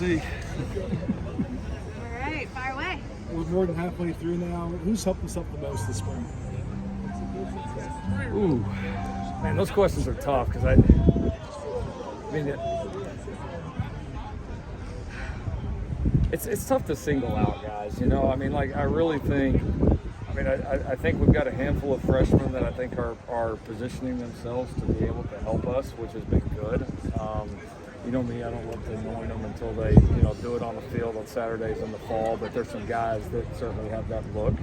See, All right, fire away. we're more than halfway through now. Who's helped us up the most this spring? Ooh, man, those questions are tough because I mean, it's tough to single out guys. You know, I mean, like I really think. I mean, I think we've got a handful of freshmen that I think are positioning themselves to be able to help us, which has been good. You know me, I don't love to anoint them until they, do it on the field on Saturdays in the fall, but there's some guys that certainly have that look.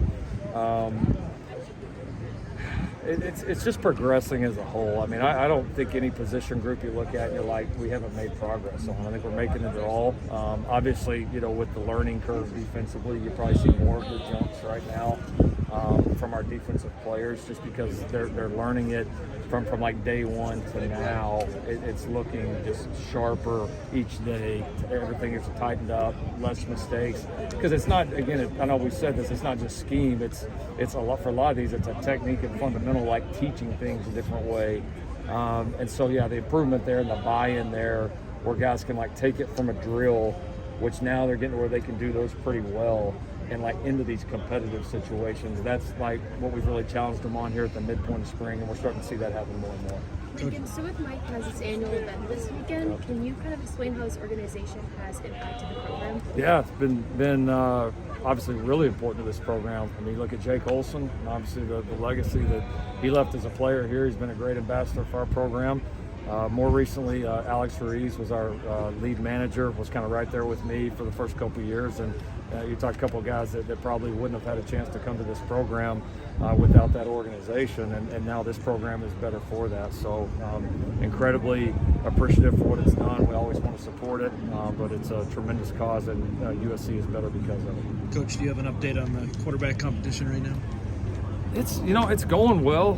It's just progressing as a whole. I mean, I don't think any position group you look at and you're like, we haven't made progress on. I think we're making it all. Obviously, with the learning curve defensively, you probably see more of the jumps right now from our defensive players just because they're learning it from like day one to now. It's looking just sharper each day. Everything is tightened up, less mistakes. Because it's not, again, I know we said this, it's not just scheme. It's a lot for a lot of these. It's a technique and fundamental, like teaching things a different way. And so, yeah, the improvement there and the buy-in there where guys can like take it from a drill, which now they're getting to where they can do those pretty well and like into these competitive situations. That's like what we've really challenged them on here at the midpoint of spring, and we're starting to see that happen more and more. Lincoln, so with Mike has its annual event this weekend, can you kind of explain how this organization has impacted the program? Yeah, it's been obviously really important to this program. I mean, you look at Jake Olson, and obviously the legacy that he left as a player here. He's been a great ambassador for our program. More recently, Alex Ruiz was our lead manager, was kind of right there with me for the first couple of years. And you talk a couple of guys that probably wouldn't have had a chance to come to this program without that organization. And now this program is better for that. So incredibly appreciative for what it's done. We always want to support it, but it's a tremendous cause, and USC is better because of it. Coach, do you have an update on the quarterback competition right now? It's going well.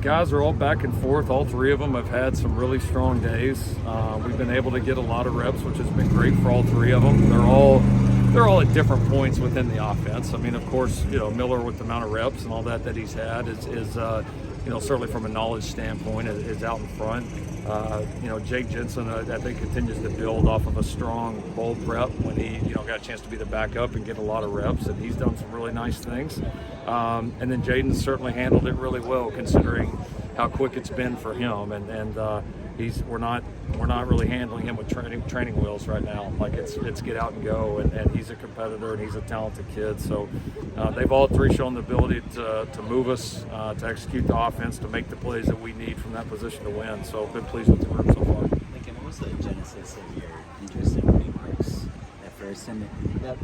Guys are all back and forth. All three of them have had some really strong days. We've been able to get a lot of reps, which has been great for all three of them. They're all at different points within the offense. I mean, of course, Miller with the amount of reps and all that he's had is certainly from a knowledge standpoint is out in front. Jake Jensen, I think, continues to build off of a strong bowl prep when he, got a chance to be the backup and get a lot of reps, and he's done some really nice things. And then Jaden certainly handled it really well, considering how quick it's been for him. And we're not really handling him with training wheels right now. Like it's get out and go, and he's a competitor and he's a talented kid. So they've all three shown the ability to move us, to execute the offense, to make the plays that we need from that position to win. So I've been pleased with the group so far. Lincoln, what was the genesis of your interest in running backs at first? And that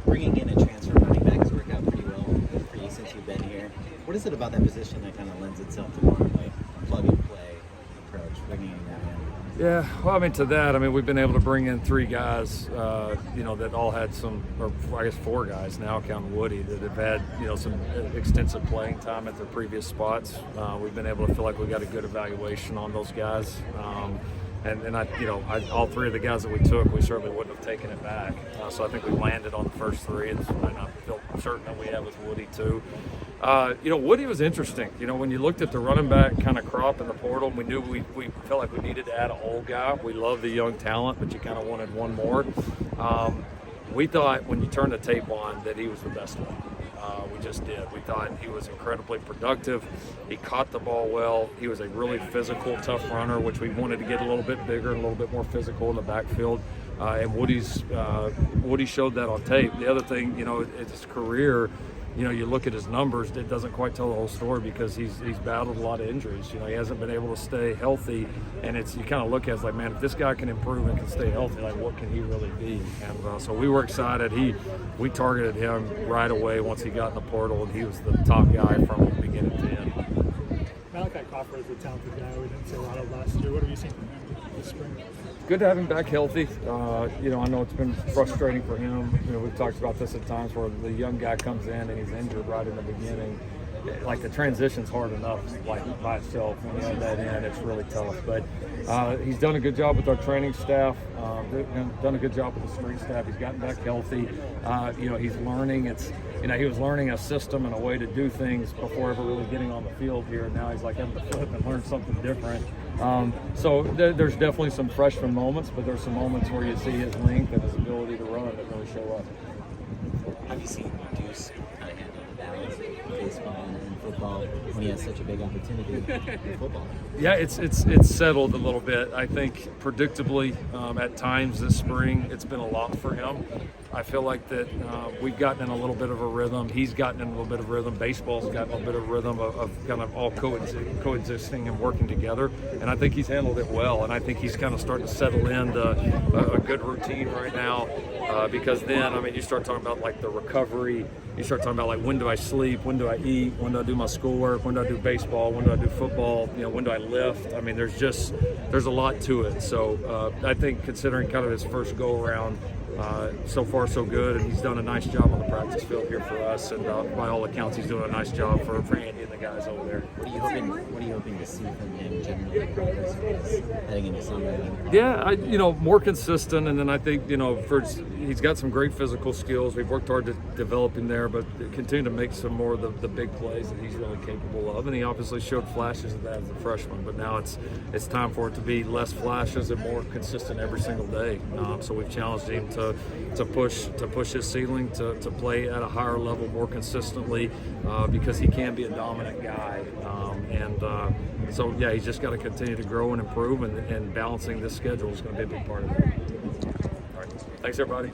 bringing in a transfer running back has worked out pretty well for you since you've been here. What is it about that position that kind of lends itself to more like plug and play approach, bringing in that in? Yeah, well, I mean, to that, we've been able to bring in three guys, that all had four guys now, counting Woody, that have had, some extensive playing time at their previous spots. We've been able to feel like we got a good evaluation on those guys. And all three of the guys that we took, we certainly wouldn't have taken it back. So I think we landed on the first three, and I feel certain that we have with Woody too. Woody was interesting. When you looked at the running back kind of crop in the portal, we knew we felt like we needed to add an old guy. We love the young talent, but you kind of wanted one more. We thought when you turned the tape on that he was the best one. We just did. We thought he was incredibly productive. He caught the ball well. He was a really physical, tough runner, which we wanted to get a little bit bigger and a little bit more physical in the backfield. And Woody showed that on tape. The other thing, his career, you look at his numbers, it doesn't quite tell the whole story because he's battled a lot of injuries. He hasn't been able to stay healthy, and you kind of look at it as like, man, if this guy can improve and can stay healthy, like what can he really be? And so we were excited. We targeted him right away once he got in the portal, and he was the top guy from beginning to end. Malachi Crawford is a talented guy we didn't see a lot of last year. What have you seen from him this spring? Good to have him back healthy. I know it's been frustrating for him. We've talked about this at times where the young guy comes in and he's injured right in the beginning. Like the transition's hard enough, like by itself. When you add that in, it's really tough. But he's done a good job with our training staff. Done a good job with the street staff. He's gotten back healthy. He's learning. He was learning a system and a way to do things before ever really getting on the field here. And now he's like having to flip and learn something different. So there's definitely some freshman moments, but there's some moments where you see his length and his ability to run that really show up. Have you seen Deuce kind of handle the balance of baseball and football when he has such a big opportunity in football? Yeah, it's settled a little bit. I think predictably at times this spring it's been a lot for him. I feel like that we've gotten in a little bit of a rhythm. He's gotten in a little bit of rhythm. Baseball's gotten a little bit of rhythm of kind of all coexisting and working together. And I think he's handled it well. And I think he's kind of starting to settle into a good routine right now. Because then, I mean, you start talking about like the recovery. You start talking about like when do I sleep, when do I eat, when do I do my schoolwork, when do I do baseball, when do I do football, when do I lift? I mean, there's a lot to it. So I think considering kind of his first go around, so far so good, and he's done a nice job on the practice field here for us, and by all accounts he's doing a nice job for Andy and the guys over there. What are you hoping to see from him generally progress-wise heading into summer? Yeah, more consistent, and then I think he's got some great physical skills. We've worked hard to develop him there, but continue to make some more of the big plays that he's really capable of. And he obviously showed flashes of that as a freshman, but now it's time for it to be less flashes and more consistent every single day. So we've challenged him to push his ceiling, to play at a higher level more consistently, because he can be a dominant guy. So yeah, he's just got to continue to grow and improve, and balancing this schedule is going to be a big part of that. All right, thanks everybody.